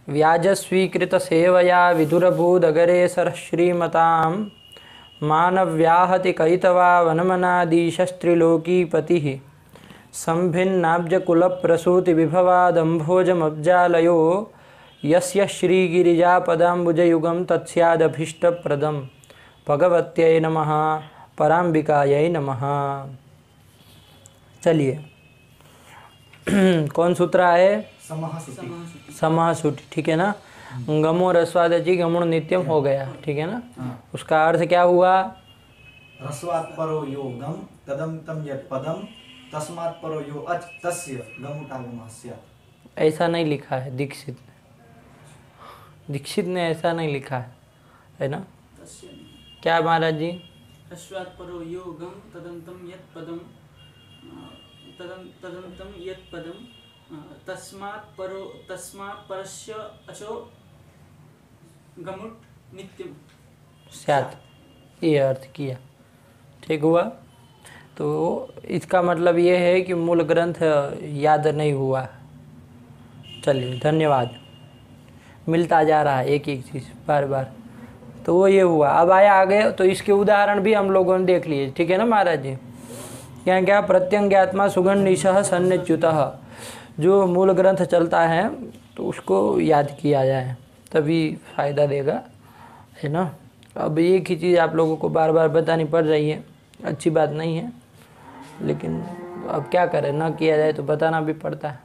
व्याजस्वीकृत सेवया विदुरभूदगरे सरश्रीमतां मानव्याहति कैतवा वनमनादीशस्त्रिलोकीपतिः संभिन्नाब्जकुलप्रसूतिविभवादम्भोजमब्जालयो यस्य श्रीगिरिजापदाम्बुजयुगं तत्स्यादभीष्टप्रदं भगवत्यै नमः पराम्बिकायै नमः। चलिए कौन सूत्र है? समाहसूटी। ठीक है ना। गमो रस्वादची गमुण नित्यम हो गया। ठीक है ना। उसका अर्थ क्या हुआ? रस्वात् परो यो गम तदम तम यत् पदम तस्मात् परो यो अच तस्य गमुटागमस्य। ऐसा नहीं लिखा है दीक्षित ने। दीक्षित ने ऐसा नहीं लिखा है ना? क्या महाराज जी? रस्वात् परो यो गम तदंतम यत् पदम तदंतम यत् पदम तस्मात् परस्य अचो गमुट नित्यम स्यात्, ये अर्थ किया। ठीक हुआ। तो इसका मतलब ये है कि मूल ग्रंथ याद नहीं हुआ। चलिए धन्यवाद। मिलता जा रहा है एक एक चीज़ बार बार। तो वो ये हुआ। अब आया आगे, तो इसके उदाहरण भी हम लोगों ने देख लिए। ठीक है ना महाराज जी। यहाँ क्या? प्रत्यंग्यात्मा सुगंधिशः सन्निच्युतः। जो मूल ग्रंथ चलता है तो उसको याद किया जाए, तभी फ़ायदा देगा, है ना। अब एक ही चीज़ आप लोगों को बार बार बतानी पड़ रही है, अच्छी बात नहीं है, लेकिन अब क्या करें, ना किया जाए तो बताना भी पड़ता है।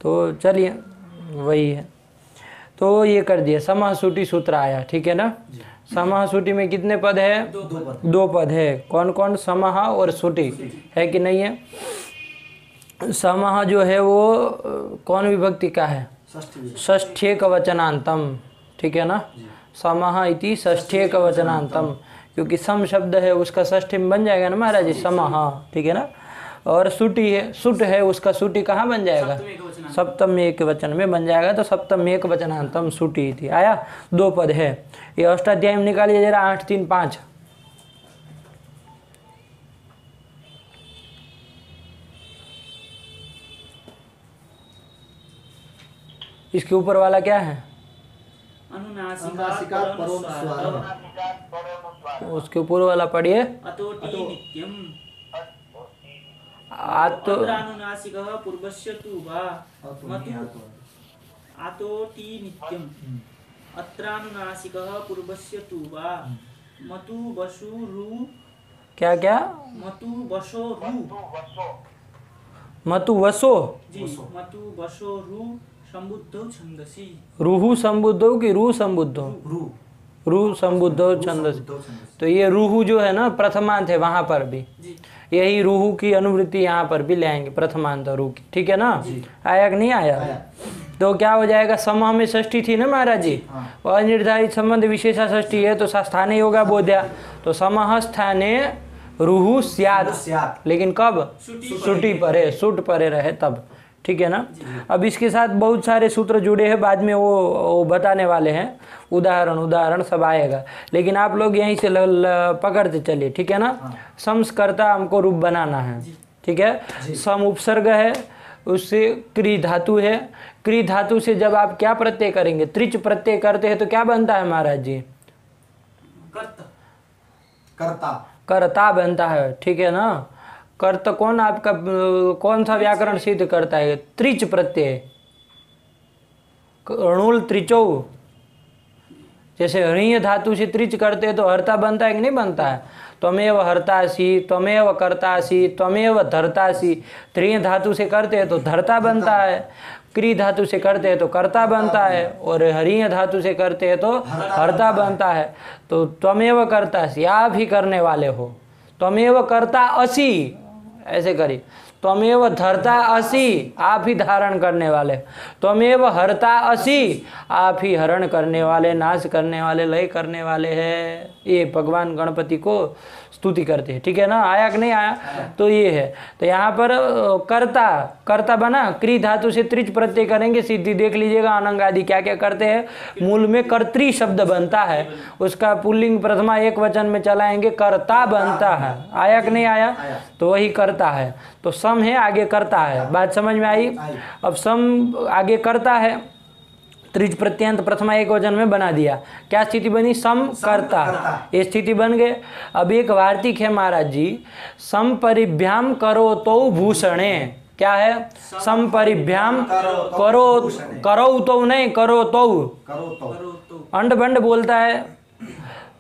तो चलिए वही है। तो ये कर दिया। समाहसूटी सूत्र आया। ठीक है ना। समाहसूटी में कितने पद है? दो पद है। कौन कौन? समाह और सूटी है कि नहीं है? समाह जो है वो कौन विभक्ति का है? षष्ठ्येक वचनांतम। ठीक है ना। समाह इति षष्ठ्येक वचनांतम, क्योंकि सम शब्द है उसका षष्ठी में बन जाएगा ना महाराज जी, समाह। ठीक है ना। और सूटी है, सुट है, उसका सूटी कहाँ बन जाएगा? सप्तम एक वचन में बन जाएगा। तो सप्तम एक वचनांतम सूटी थी। आया। दो पद है। ये अष्टाध्याय में निकालिए जरा। 8, 3, 5। इसके ऊपर वाला क्या है? अनुनासिकात् परो स्वाहा। उसके ऊपर वाला पढ़िए। अतोटी नित्यम अनुनासिकः पूर्वस्य तु वा मतु अतोटी नित्यम अत्रानुनासिकः पूर्वस्य तु वा मतु वसु रु। क्या क्या? मतु वसो रु। मतु वसो जी। मतु वसो रु संबुद्धौ छंदसि। रूहु संबुद्धौ कि रू संबुद्धौ? रू संबुद्धौ छंदसि। तो ये रूहु जो है ना प्रथमांत है वहां पर भी। यही रूहु की अनुवृत्ति यहाँ पर भी ले आएंगे, प्रथमांत रूह की। ठीक है ना। आया कि नहीं आया? तो क्या हो जाएगा? समाह में षष्ठी थी ना महाराज जी। और निर्धारित संबंध विशेषा षष्ठी है तो स्थाने योगा बोध्या। तो समाह स्थाने रूहु स्यात्। लेकिन कब? सुटी परे, सुट परे रहे तब। ठीक है ना। अब इसके साथ बहुत सारे सूत्र जुड़े हैं, बाद में वो बताने वाले हैं। उदाहरण सब आएगा, लेकिन आप लोग यहीं से पकड़ते चलिए। ठीक है ना। संस्कर्ता हमको रूप बनाना है। ठीक है। सम उपसर्ग है, उससे क्री धातु है। क्री धातु से जब आप क्या प्रत्यय करेंगे? त्रिच प्रत्यय करते हैं तो क्या बनता है महाराज जी? कर्ता बनता है। ठीक है ना। कर्ता कौन आपका कौन सा व्याकरण सिद्ध करता है? त्रिच प्रत्यय। णुल त्रिचौ। जैसे ऋण धातु से त्रिच करते हैं तो हर्ता बनता है कि नहीं बनता है? त्वमेव हर्तासि, त्वमेव कर्तासि, त्वमेव धर्तासि। त्रिण धातु से करते हैं तो धर्ता बनता है। क्री धातु से करते हैं तो कर्ता बनता है। और हरीय धातु से करते हैं तो हर्ता बनता है। तो त्वमेव कर्तासि, आप ही करने वाले हो। त्वमेव कर्ता असि, ऐसे करिए। त्वमेव धर्ता असि, आप ही धारण करने वाले। त्वमेव हरता असि, आप ही हरण करने वाले, नाश करने वाले, लय करने वाले हैं। ये भगवान गणपति को स्तुति करते हैं। ठीक है ना। आया कि नहीं आया? तो ये है। तो यहाँ पर कर्ता बना। क्री धातु से त्रिच प्रत्यय करेंगे, सिद्धि देख लीजिएगा। अनंग आदि क्या क्या करते हैं। मूल में कर्त्री शब्द बनता है, उसका पुल्लिंग प्रथमा एक वचन में चलाएंगे, कर्ता बनता है। आया कि नहीं आया? तो वही करता है। तो सम है, आगे करता है। बात समझ में आई? अब सम आगे करता है त्रिज प्रत्यंत प्रथमा एक वचन में बना दिया। क्या स्थिति बनी? सम कर्ता, ये स्थिति बन गए। अब एक वार्तिक है महाराज जी, सम परिभ्याम करो तो भूषणे, क्या है? सम परिभ्याम करो, करो तो नहीं, करो तो, अंड बंड बोलता है।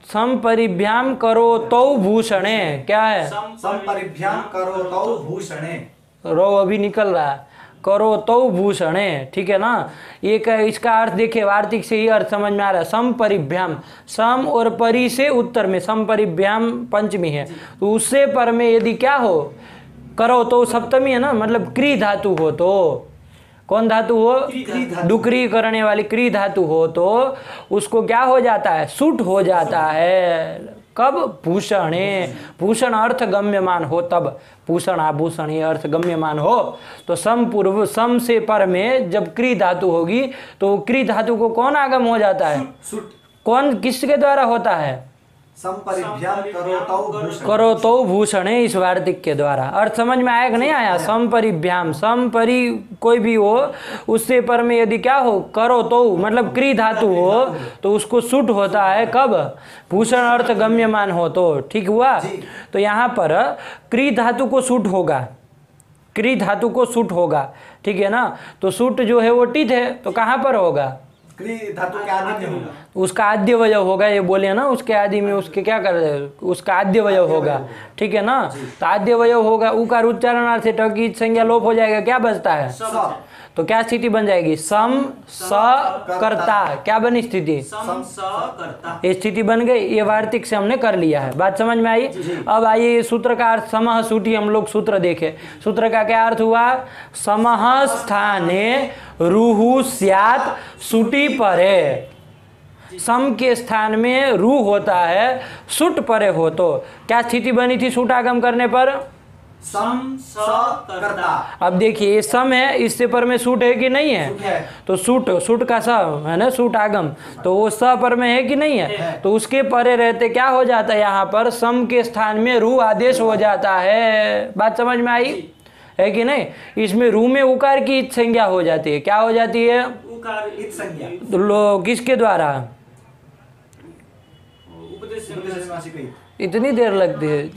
सम परिभ्याम करो तो भूषणे, क्या है? सम परिभ्याम करो तो भूषणे, रो अभी निकल रहा है, करो तो भूषणे, ठीक है ना। एक इसका अर्थ देखिए, वार्तिक से ही अर्थ समझ में आ रहा है। सम परिभ्याम, सम और परि से उत्तर में, सम परिभ्याम पंचमी है, तो उससे पर में यदि क्या हो, करो तो सप्तमी है ना, मतलब क्री धातु हो तो, कौन धातु हो? डुकरी करने वाली क्री धातु हो तो उसको क्या हो जाता है? सुट हो जाता है। कब? भूषणे, भूषण अर्थ गम्यमान हो तब, भूषण आभूषण ये अर्थ गम्यमान हो तो सम पूर्व, सम से पर में जब क्री धातु होगी तो क्री धातु को कौन आगम हो जाता है? सुट। कौन, किसके द्वारा होता है? सम परिभ्याम करो तो भूषणे, करो तो भूषणे, इस वार्तिक के द्वारा। अर्थ समझ में आया कि नहीं आया? सम परिभ्याम, सम परि कोई भी हो उससे पर में यदि क्या हो, करो तो मतलब क्री धातु हो तो उसको सुट होता है। कब? भूषण अर्थ गम्यमान हो तो, ठीक हुआ। तो यहाँ पर क्री धातु को सुट होगा, क्री धातु को सुट होगा, ठीक है ना। तो सुट जो है वो टित है, तो कहाँ पर होगा? क्री धातु के आदि में होगा, उसका आद्य वजह होगा, ये बोले ना, उसके आदि में उसके क्या कर रहे, उसका आद्य वजह होगा, ठीक है ना। तो आद्य वजह होगा, उकार उच्चारणार्थ से ट की संज्ञा लोप हो जाएगा, क्या बचता है? तो क्या स्थिति बन जाएगी? सम स कर्ता, क्या बनी स्थिति? सम स कर्ता, ये स्थिति बन गई। ये वार्तिक से हमने कर लिया है, बात समझ में आई। अब आइए ये सूत्र का अर्थ, समह सुटी, हम लोग सूत्र देखे। सूत्र का क्या अर्थ हुआ? समह स्थाने रूहु स्यात् सुटी परे, सम के स्थान में रू होता है, सुट परे हो तो क्या स्थिति बनी थी सुट आगम करने पर? सम स कर्ता। अब देखिए ये सम है, इससे पर में सूट है कि नहीं है? सूट है। तो सूट, सूट का स है ना, सूट आगम, तो वो स पर में है कि नहीं है? तो उसके परे रहते क्या हो जाता है? यहाँ पर सम के स्थान में रू आदेश हो जाता है। बात समझ में आई है कि नहीं? इसमें रू में उकार की इत संज्ञा हो जाती है। क्या हो जाती है? उकार इत संज्ञा, तो लो किसके द्वारा? उपदेश उपदेशनासिक इत। इतनी देर लगती है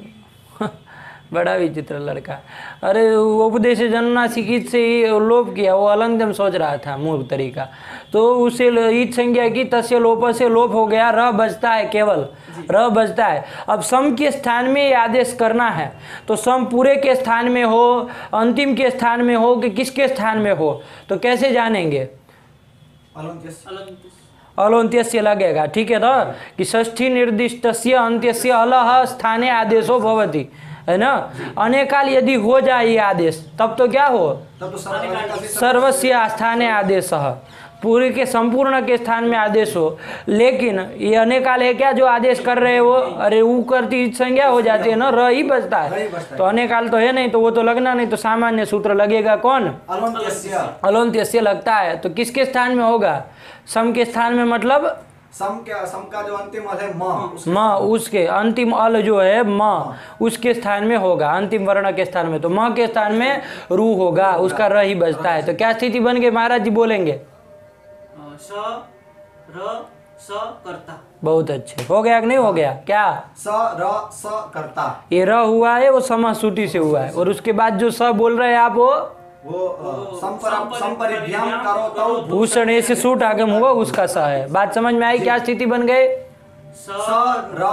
बड़ा विचित्र लड़का। अरे उपदेश जन्मनासिक से ही लोप किया, वो अलंगम सोच रहा था मूल तरीका, तो उसे ईद संज्ञा की, तस्य लोप से लोप हो गया, र बचता है, केवल र बचता है। अब सम के स्थान में ये आदेश करना है तो सम पूरे के स्थान में हो, अंतिम के स्थान में हो कि किसके स्थान में हो, तो कैसे जानेंगे? अलोन्त्यस्य लगेगा, ठीक है ना, कि षष्ठी निर्दिष्टस्य अन्त्यस्य अलह स्थाने आदेशो भवति, है ना। अनेकाल यदि हो जाए ये आदेश तब तो क्या हो? तब तो सर्वस्य स्थाने आदेश, पूरे के संपूर्ण के स्थान में आदेश हो। लेकिन ये अनेकाल है क्या जो आदेश कर रहे हो? अरे ऊ करती संज्ञा हो जाती है ना, र ही बचता है, तो अनेकाल तो है नहीं, तो वो तो लगना नहीं, तो सामान्य सूत्र लगेगा कौन? अलोन्त्यस्य लगता है, तो किसके स्थान में होगा? सम के स्थान में, मतलब सम का जो अंतिम अल है म, उसके अंतिम अल जो है म, उसके स्थान में होगा, अंतिम वर्ण के स्थान में। तो म के स्थान में रू होगा, उसका र ही बचता है। तो क्या स्थिति बन गई महाराज जी, बोलेंगे? स र स कर्ता। बहुत अच्छे, हो गया कि नहीं हो गया? क्या स र स कर्ता, ये र हुआ है वो समह सुटी से हुआ है, और उसके बाद जो स बोल रहे हैं आप वो संपरिभ्याम करो तो भूषण से सूट आगम हुआ, उसका स है। बात समझ में आई? क्या स्थिति बन गई? स र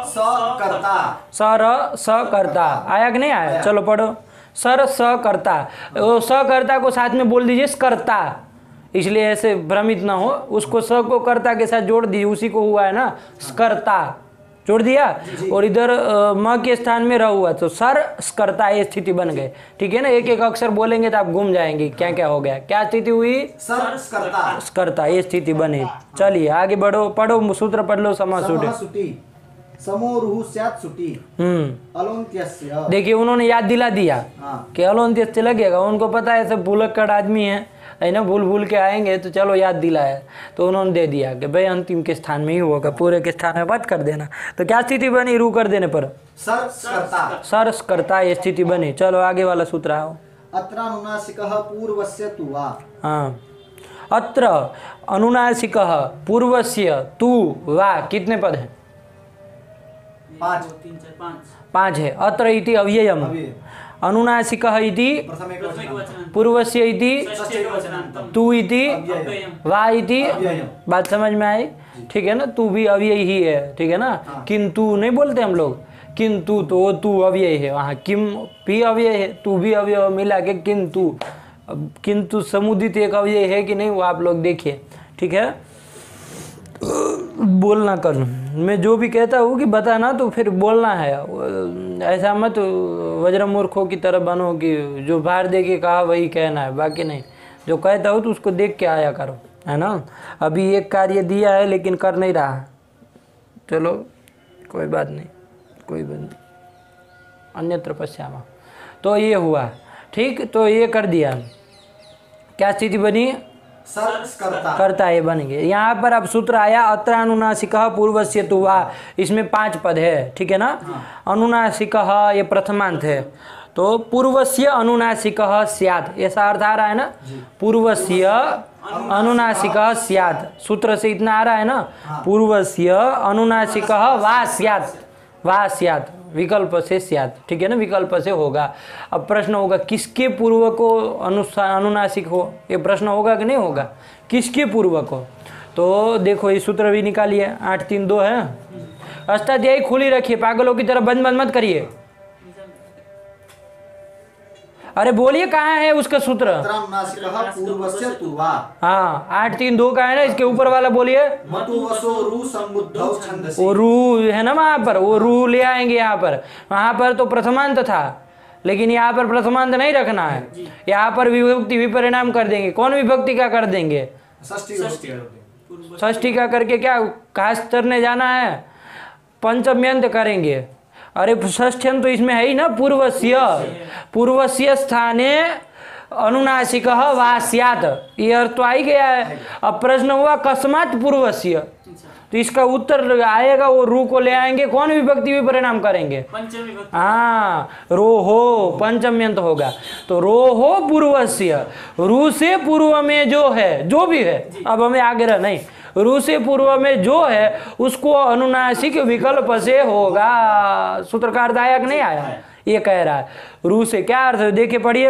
स कर्ता, स र स कर्ता, आया कि नहीं आया? चलो पढ़ो। सर स कर्ता, वो स कर्ता को साथ में बोल दीजिए कर्ता, इसलिए ऐसे भ्रमित ना हो, उसको स को कर्ता के साथ जोड़ दीजिए, उसी को हुआ है ना कर्ता, जोड़ दिया। और इधर म के स्थान में र हुआ, तो सर कर्ता, ये स्थिति बन गए, ठीक है ना। एक एक अक्षर बोलेंगे तो आप घूम जाएंगे क्या क्या हो गया, क्या स्थिति हुई? सर कर्ता, कर्ता, ये स्थिति बनी। चलिए आगे बढ़ो, पढ़ो सूत्र पढ़ लो। सुटी समोरुहु स्यात् सुटी अलोन्त्यस्य। देखिए उन्होंने याद दिला दिया कि अलोन्त्यस्य लगेगा, उनको पता है सब भूलक्कड़ आदमी है ना, भूल भूल के आएंगे, तो चलो याद दिलाया, तो उन्होंने दे दिया कि भाई अंतिम के स्थान में ही होगा, पूरे के स्थान में मत कर देना। तो क्या स्थिति बनी रू कर देने पर? सर कर्ता, ये स्थिति बनी। चलो आगे वाला सूत्र आओ। अत्रानुनासिकः पूर्वस्य तु वा। हाँ, अत्र अनुनासिकः पूर्वस्य तु वा कितने पद हैं? 5 3 4 5 5 है। अत्र इति अव्ययम्, अव्ययम्। प्रथम इति प्रथम एक वचनान्तं। पूर्वस्य इति षष्ठी वचनान्तं तु इति अव्ययम्। वा इति। अव्ययम्। बात समझ में आई? ठीक है ना, तू भी अव्यय ही है, ठीक है ना। किंतु नहीं बोलते हम लोग, किंतु तो तू अव्यय है, वहाँ किम भी अव्यय है, तू भी अव्यय मिला के किंतु। अब किंतु समुदित एक अव्यय है कि नहीं वो आप लोग देखिए, ठीक है। बोलना कर, मैं जो भी कहता हूँ कि बताना तो फिर बोलना है, ऐसा मत वज्र मूर्खों की तरह बनो कि जो बाहर दे के कहा वही कहना है, बाकी नहीं। जो कहता हूँ तो उसको देख के आया करो, है ना। अभी एक कार्य दिया है लेकिन कर नहीं रहा, चलो कोई बात नहीं, कोई बात नहीं, अन्यत्र पश्यामा। तो ये हुआ, ठीक। तो ये कर दिया, क्या स्थिति बनी? कर्ता। करता ये बन गए। यहाँ पर अब सूत्र आया अत्रानुनासिकः पूर्वस्य तु वा, इसमें 5 पद है, ठीक है ना। अनुनासिकः ये प्रथमांत है, तो पूर्वस्य अनुनासिकः स्यात्, ऐसा अर्थ आ रहा है ना। पूर्वस्य अनुनासिकः स्यात्, सूत्र से इतना आ रहा है ना। पूर्वस्य अनुनासिकः वा स्यात्, वा स्यात् विकल्प से स्यात्, ठीक है ना, विकल्प से होगा। अब प्रश्न होगा किसके पूर्व को अनुनासिक हो, ये प्रश्न होगा कि नहीं होगा, किसके पूर्व को। तो देखो ये सूत्र भी निकालिए, 8 3 2 है। अष्टाध्यायी खुली रखिए, पागलों की तरह बंद बंद मत करिए। अरे बोलिए कहाँ है उसका सूत्र? अत्रानुनासिकः पूर्वस्य तु वा। हाँ 8 3 2 का है ना, इसके ऊपर वाला बोलिए। मतु वसो रु संबुद्धौ छंदसि। वो रू है ना वहाँ पर, वो रू ले आएंगे यहाँ पर। वहाँ पर तो प्रथमांत था, लेकिन यहाँ पर प्रथमांत नहीं रखना है, यहाँ पर विभक्ति विपरिणाम कर देंगे। कौन विभक्ति का कर देंगे? षष्ठी का करके क्या घास चरने जाना है, पंचम्यंत करेंगे। अरे षष्ठ्यंत तो इसमें है ही ना, पूर्वस्य, पूर्वस्य स्थाने अनुनासिकः वा स्यात्, ये अर्थ तो आ ही गया है। अब प्रश्न हुआ कस्मात् पूर्वस्य, तो इसका उत्तर आएगा वो रू को ले आएंगे, कौन विभक्ति विपरिणाम करेंगे? पंचमी हाँ रोहो, पंचम्यंत होगा। तो रोहो पूर्वस्य, रू से पूर्व में जो है, जो भी है, अब हमें आगे रह नहीं, रू से पूर्व में जो है उसको अनुनासिक विकल्प से होगा। सूत्रकार दायक नहीं आया, ये कह रहा है। रू से क्या अर्थ है, देखिए पढ़िए।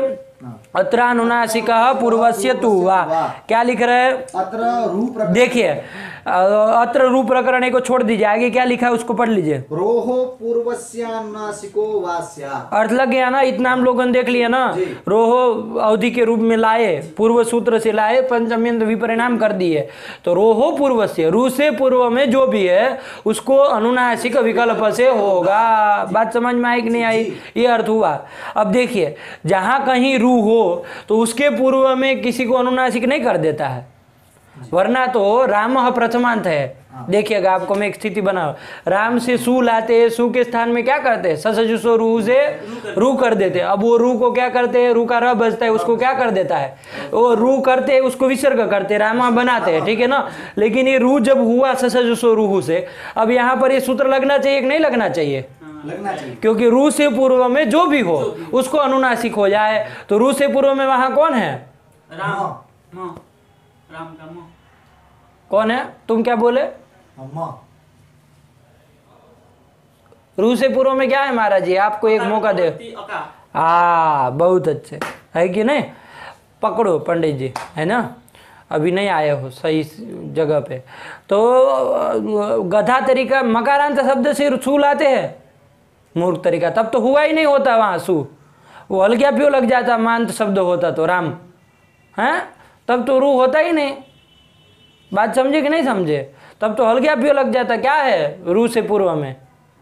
अत्रानुनासिकः पूर्वस्य तु वा, क्या लिख रहे हैं? अत्र रू प्रकरण। देखिए अत्र रू प्रकरण को छोड़ दीजिए, आगे क्या लिखा है उसको पढ़ लीजिए। रोहो पूर्वस्यानुनासिको वा स्यात्। अर्थ लग गया ना, इतना हम लोगों ने देख लिया ना। रोहो अवधि के रूप में लाए, पूर्व सूत्र से लाए, पंचम्यंत विपरिणाम कर दिए। तो रोहो पूर्वस्य, रू से पूर्व में जो भी है उसको अनुनासिक विकल्प से होगा। बात समझ में आई कि नहीं आई? ये अर्थ हुआ। अब देखिए जहां कहीं रू हो तो उसके पूर्व में किसी को अनुनासिक नहीं कर देता है, वरना तो रामः प्रथमांत है। देखिएगा आपको मैं एक स्थिति बनाओ, राम से सु लाते हैं, सु के स्थान में क्या करते हैं? ससजुसो रू से रू कर देते हैं। अब वो रू को क्या करते हैं? रू का र बजता है, उसको क्या कर देता है? वो रू करते हैं, उसको विसर्ग करते हैं, रामा बनाते हैं, ठीक है ना। लेकिन ये रू जब हुआ ससजुसो रूहु से, अब यहाँ पर ये सूत्र लगना चाहिए कि नहीं लगना चाहिए? लगना चाहिए, क्योंकि रू से पूर्व में जो भी हो उसको अनुनासिक हो जाए। तो रू से पूर्व में वहां कौन है? राम, म, राम का म। कौन है? तुम क्या बोले? अम्मा। रू से पूर्व में क्या है महाराज जी? आपको एक मौका दे। बहुत अच्छे है कि नहीं? पकड़ो पंडित जी, है ना, अभी नहीं आए हो सही जगह पे। तो गधा तरीका मकारांत शब्द से सू लाते हैं, मूर्ख तरीका तब तो हुआ ही नहीं होता वहां सू, वो हल्का प्यो लग जाता, मांत शब्द होता तो राम है, तब तो रू होता ही नहीं। बात समझे कि नहीं समझे? तब तो हल्का प्यो लग जाता। क्या है रू से पूर्व में?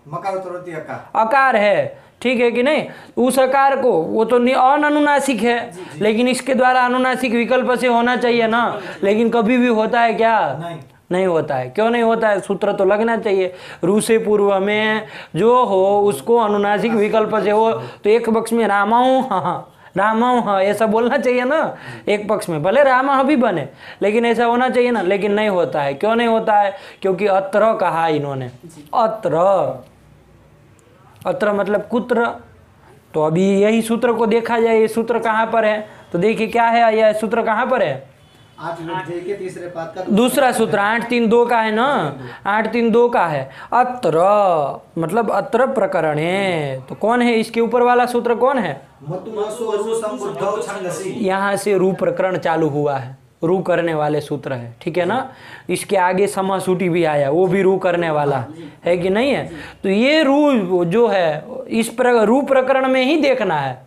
मकार उत्तरोत्ती अकार। अकार है, ठीक है कि नहीं? उस अकार को वो तो अनुनासिक है, लेकिन इसके द्वारा अनुनासिक विकल्प से होना चाहिए ना। लेकिन कभी भी होता है क्या? नहीं होता है। क्यों नहीं होता है? सूत्र तो लगना चाहिए। रू से पूर्व में जो हो उसको अनुनासिक विकल्प से हो। तो एक पक्ष में रामाऊ हाँ रामाऊ हाँ ऐसा बोलना चाहिए ना, एक पक्ष में भले रामा भी बने, लेकिन ऐसा होना चाहिए ना। लेकिन नहीं होता है। क्यों नहीं होता है? क्योंकि अत्र कहा इन्होंने, अत्र, अत्र मतलब कुत्र। तो अभी यही सूत्र को देखा जाए, ये सूत्र कहाँ पर है? तो देखिए क्या है, यह सूत्र कहाँ पर है? 8 व्यक्ति के तीसरे पाद का दूसरा सूत्र 8-3-2 का है ना, 8-3-2 का है। अत्र मतलब अत्र प्रकरणे, तो कौन है इसके ऊपर वाला सूत्र कौन है? मतु वसु रु संबुद्धौ छंदसि। यहाँ से रू प्रकरण चालू हुआ है, रू करने वाले सूत्र है, ठीक है ना। इसके आगे समासूटी भी आया, वो भी रू करने वाला है कि नहीं है। तो ये रू जो है इस रू प्रकरण में ही देखना है,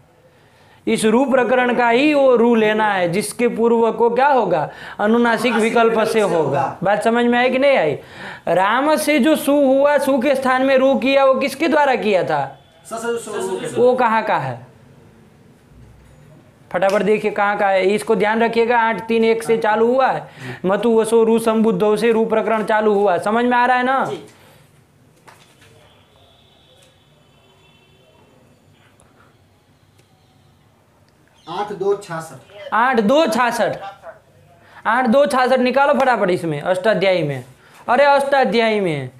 इस रू प्रकरण का ही वो रू लेना है जिसके पूर्व को क्या होगा, अनुनासिक विकल्प से होगा। बात समझ में आई कि नहीं आई? राम से जो सु हुआ, सु के स्थान में रू किया, वो किसके द्वारा किया था? वो कहाँ का है? फटाफट देखिए कहाँ का है, इसको ध्यान रखिएगा। 8-3-1 से चालू हुआ है, मतु वसो रू संबुद्धौ से रू प्रकरण चालू हुआ, समझ में आ रहा है ना? 8-2-66 8-2-66 8-2-66 निकालो फटाफट इसमें, अष्टाध्यायी में। अरे अष्टाध्यायी में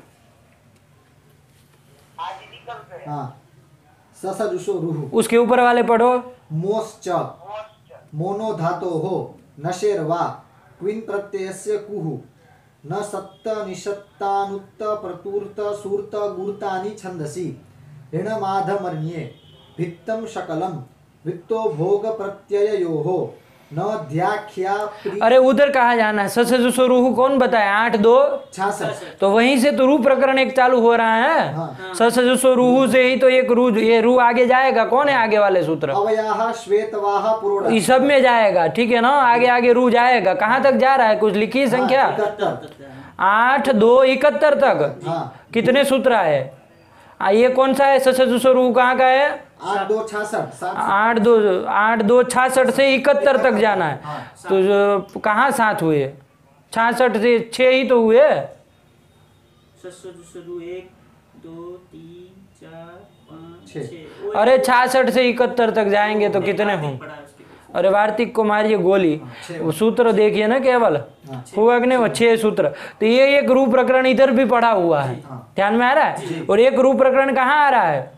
हाँ ससजुषो रुहु। उसके ऊपर वाले पढ़ो। मोश्च मोनो धातो हो नशेर वा क्विन प्रत्ययस्य कुहु न सत्त निषत्तानुत्त प्रतूर्त सूर्त गुर्तानि छंदसि ऋणमाधमर्ण्ये भित्तम शकलम वित्तो भोग प्रत्यययोः न ध्याख्या प्री। अरे उधर कहा जाना है, ससजुषो रुहु कौन बताया? 8-2-66 तो वहीं से तो रू प्रकरण एक चालू हो रहा है। हाँ। ससजुषो रुहु से ही तो एक रू, ये रू आगे जाएगा। कौन है आगे वाले सूत्र? अवयाः श्वेतवाः पुरोडा। इस सब में जाएगा, ठीक है ना। आगे आगे रू जाएगा, कहाँ तक जा रहा है कुछ लिखी संख्या? 8-2-71 तक। हाँ। कितने सूत्र है? ये कौन सा है? ससजुषो रुहु कहाँ का है? 8-2-66 8-2-66 से 71 तक जाना है। तो कहाँ 7 हुए? 66 से 6 ही तो हुए। 1 2 3 4 5 6। अरे 66 से 71 तक जाएंगे तो कितने हों? अरे वार्तिक को मारिए गोली। वो सूत्र देखिए ना, केवल हुआ कि नहीं? वो 6 सूत्र। तो ये एक रू प्रकरण इधर भी पढ़ा हुआ है, ध्यान में आ रहा है। और एक रू प्रकरण कहाँ आ रहा है?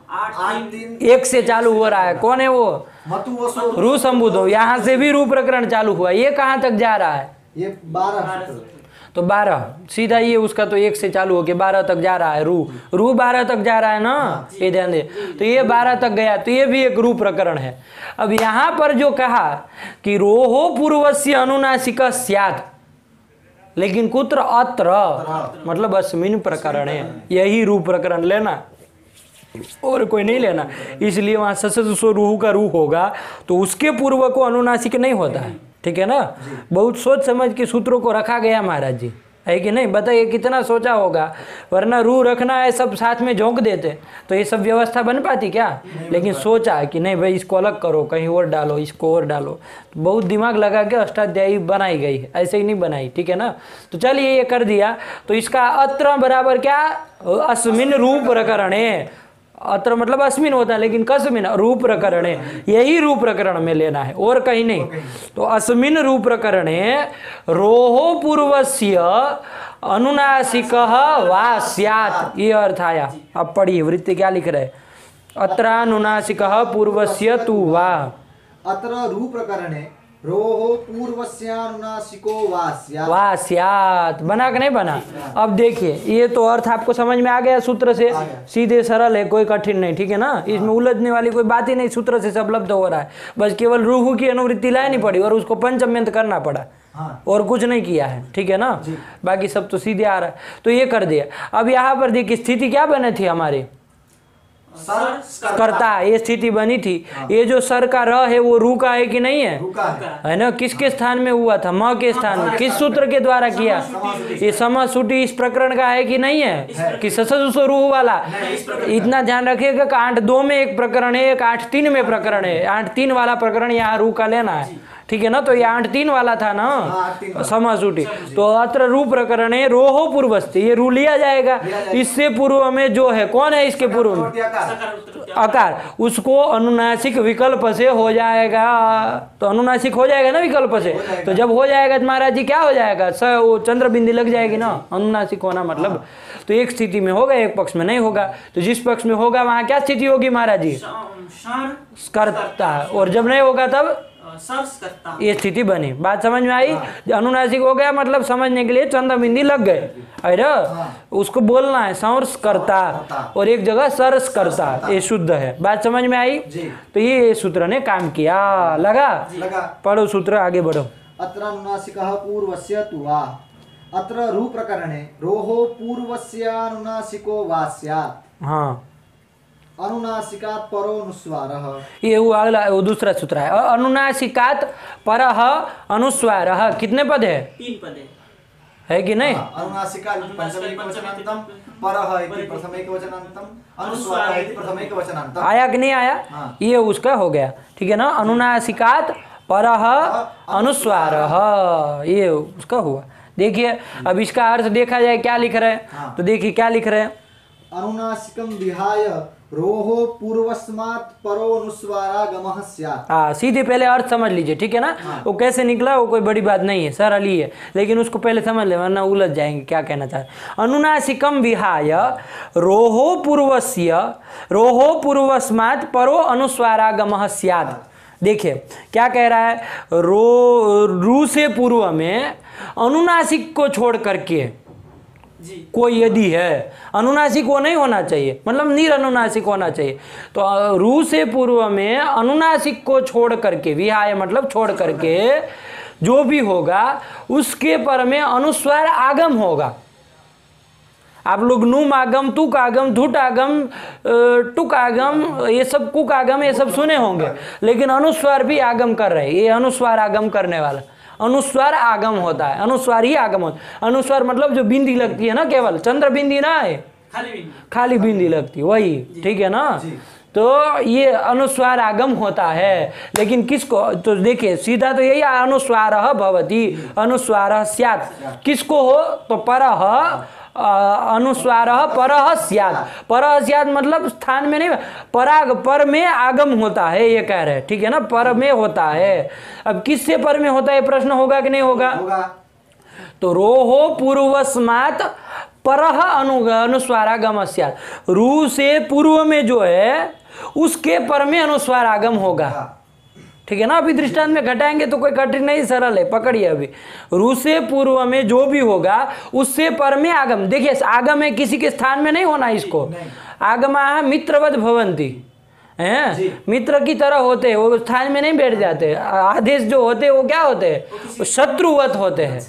1 से चालू हो रहा है। कौन है वो? मतु वसु रू संबुद्धौ। यहाँ से भी रू प्रकरण चालू हुआ। ये कहाँ तक जा रहा है? ये 12 तो 12 सीधा ये उसका तो 1 से चालू होके 12 तक जा रहा है। रू 12 तक जा रहा है ना, ये ध्यान दे। तो ये 12 तक गया, तो ये भी एक रू प्रकरण है। अब यहाँ पर जो कहा कि रोहो पूर्वस्य अनुनासिक स्यात्, लेकिन कुत्र अत्र मतलब अस्मिन् प्रकरण है, यही रू प्रकरण लेना और कोई नहीं लेना। इसलिए वहां ससजुषो रुहु का रू होगा तो उसके पूर्व को अनुनासिक नहीं होता है, ठीक है ना। बहुत सोच समझ के सूत्रों को रखा गया महाराज जी, है कि नहीं? बताइए कितना सोचा होगा, वरना रू रखना है सब साथ में झोंक देते तो ये सब व्यवस्था बन पाती क्या? लेकिन सोचा कि नहीं भाई इसको अलग करो, कहीं और डालो, इसको और डालो, तो बहुत दिमाग लगा के अष्टाध्यायी बनाई गई है, ऐसे ही नहीं बनाई, ठीक है ना। तो चलिए ये कर दिया। तो इसका अत्र बराबर क्या? अस्मिन् रू प्रकरणे। अत्र मतलब अस्मिन होता है, लेकिन कस्मिन रू प्रकरणे, यही रू प्रकरण में लेना है और कहीं नहीं। तो अस्मिन रू प्रकरणे रोहो पूर्वस्य अनुनासिकः वा स्यात्, ये अर्थ आया। अब पढ़िए वृत्ति क्या लिख रहे? अत्रानुनासिकः पूर्वस्य तु वा। अत्र रू प्रकरणे रोहो पूर्वस्यानुनासिको वा स्यात्। वा स्यात् बना कि नहीं बना? अब देखिए ये तो अर्थ आपको समझ में आ गया सूत्र से, सीधे सरल है, कोई कठिन नहीं, ठीक है ना। इसमें उलझने वाली कोई बात ही नहीं, सूत्र से सब लब्ध हो रहा है। बस केवल रूहु की अनुवृत्ति लानी पड़ी और उसको पंचम्यंत करना पड़ा, और कुछ नहीं किया है, ठीक है ना। बाकी सब तो सीधे आ रहा है, तो ये कर दिया। अब यहाँ पर देखिए स्थिति क्या बनी थी हमारी? करता, ये स्थिति बनी थी। ये जो सर का र है वो रू का है कि नहीं है? है ना। किसके स्थान में हुआ था? म के स्थान में। किस सूत्र के द्वारा किया? ये समासूटी इस प्रकरण का है कि नहीं है? कि ससजुषो रुहु वाला? इतना ध्यान रखिएगा कि 8-2 में एक प्रकरण है, एक 8-3 में प्रकरण है। 8-3 वाला प्रकरण यहाँ रू का लेना है, ठीक है ना। तो ये 8-3 वाला था ना समासूटी। तो अत्र रू प्रकरण है रोहो पूर्वस्ति, ये रू लिया जाएगा। इससे पूर्व में जो है कौन है? इसके पूर्व में अकार, उसको अनुनासिक विकल्प से हो जाएगा। तो अनुनासिक हो जाएगा ना विकल्प से। तो जब हो जाएगा तो महाराज जी क्या हो जाएगा? वो चंद्र बिंदी लग जाएगी ना, अनुनासिक होना मतलब। तो एक स्थिति में होगा, एक पक्ष में नहीं होगा। तो जिस पक्ष में होगा वहां क्या स्थिति होगी महाराज जी? करता। और जब नहीं होगा तब सर्च करता हूँ। ये स्थिति बनी। बात समझ में आई? अनुनासिक हो गया मतलब समझने के लिए चंद बिंदी लग गए। अरे उसको बोलना है सर्च करता और एक जगह सर्च करता, ये शुद्ध है। बात समझ में आई? तो ये सूत्र ने काम किया। लगा? पढ़ो सूत्र, आगे बढ़ो। अत्र अनुनासिकः पूर्वस्य तु वा। अत्र रू प्रकरणे रोहो पूर्वस्यानुनासिको वा स्यात्। हाँ, अनुनासिकात् परोनुस्वारः। ये वो अगला, वो दूसरा सूत्र है। अनुनासिकात् परः अनुस्वारः। कितने पद है? 3 पद है कि नहीं? अनुनासिका इति पंचमेकवचनान्तं, परः इति प्रथमेकवचनान्तं, अनुस्वारः इति प्रथमेकवचनान्तं। आया कि नहीं आया? ये उसका हो गया। ठीक है ना? अनुनासिकात् परः अनुस्वारः, ये उसका हुआ। देखिए अब इसका अर्थ देखा जाए क्या लिख रहे हैं। तो देखिए क्या लिख रहे हैं। अनुनासिकं विहाय रोहो पूर्वस्मात् परोनुस्वारागमः स्यात्। सीधे पहले अर्थ समझ लीजिए। ठीक है ना? वो कैसे निकला वो कोई बड़ी बात नहीं है, सरल ही है, लेकिन उसको पहले समझ ले वरना उलझ जाएंगे क्या कहना चाह रहे। अनुनासिकम विहाय रोहो पूर्वस्मात् परो अनुस्वारागमः स्यात्। देखिए क्या कह रहा है। रू से पूर्व में अनुनासिक को छोड़ करके कोई यदि है, अनुनासिक वो नहीं होना चाहिए, मतलब निरनुनासिक होना चाहिए। तो रू से पूर्व में अनुनासिक को छोड़ करके, विहाय मतलब छोड़ करके जो भी होगा उसके पर में अनुस्वार आगम होगा। आप लोग नुम आगम, तुक आगम, धुट आगम, टुक आगम, ये सब कुक आगम, ये सब सुने होंगे, लेकिन अनुस्वार भी आगम कर रहे हैं। ये अनुस्वार आगम करने वाला, अनुस्वार आगम होता है, अनुस्वार ही आगम होता है। अनुस्वार मतलब जो बिंदी लगती है ना, केवल चंद्र बिंदी ना है, खाली बिंदी लगती है वही। ठीक है ना? तो ये अनुस्वार आगम होता है। लेकिन किसको? तो देखिए सीधा तो यही अनुस्वारः भवति, अनुस्वारः स्यात्। किसको हो? तो परः अनुस्वारः परः स्यात्। परः स्यात् मतलब स्थान में नहीं, पराग पर में आगम होता है, ये कह रहे हैं। ठीक है ना? पर में होता है। अब किससे पर में होता है प्रश्न होगा कि नहीं होगा? तो रोहो पूर्वस्मात् परः अनुस्वारागम स्यात्। रू से पूर्व में जो है उसके पर में अनुस्वार आगम होगा। ठीक है ना? अभी दृष्टांत में घटाएंगे तो कोई कठिन नहीं, सरल है, पकड़िए। अभी रू से पूर्व में जो भी होगा उससे पर में आगम। देखिए आगम है, किसी के स्थान में नहीं होना इसको। आगमा मित्रवत भवंती हैं, मित्र की तरह होते हैं, वो स्थान में नहीं बैठ जाते। आदेश जो होते हैं वो क्या होते हैं? शत्रुवत होते हैं,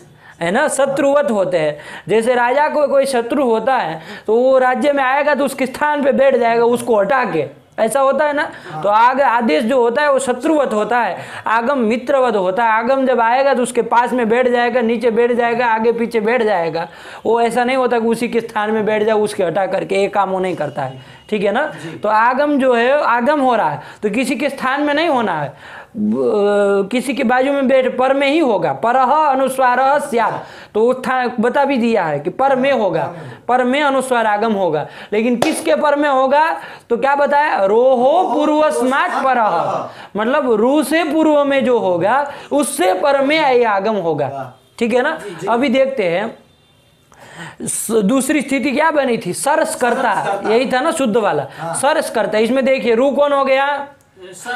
है ना? शत्रुवत होते हैं। जैसे राजा को कोई शत्रु होता है तो वो राज्य में आएगा तो उसके स्थान पे बैठ जाएगा उसको हटा के, ऐसा होता है ना? तो आदेश जो होता है वो शत्रुवत होता है, आगम मित्रवत होता है। आगम जब आएगा तो उसके पास में बैठ जाएगा, नीचे बैठ जाएगा, आगे पीछे बैठ जाएगा। वो ऐसा नहीं होता कि उसी के स्थान में बैठ जाए, उसके हटा करके, एक काम वो नहीं करता है। ठीक है ना? तो आगम जो है आगम हो रहा है तो किसी के स्थान में नहीं होना है, किसी के बाजू में बैठ, पर में ही होगा। परः अनुस्वारः स्यात्। तो बता भी दिया है कि पर में होगा, पर में अनुस्वार आगम होगा। लेकिन किसके पर में होगा? तो क्या बताया? रोहो पूर्वस्मात् परः, मतलब रू से पूर्व में जो होगा उससे पर में आगम होगा। ठीक है ना? अभी देखते हैं दूसरी स्थिति क्या बनी थी। सरस करता, यही था ना शुद्ध वाला। सरस करता, इसमें देखिए रू कौन हो गया?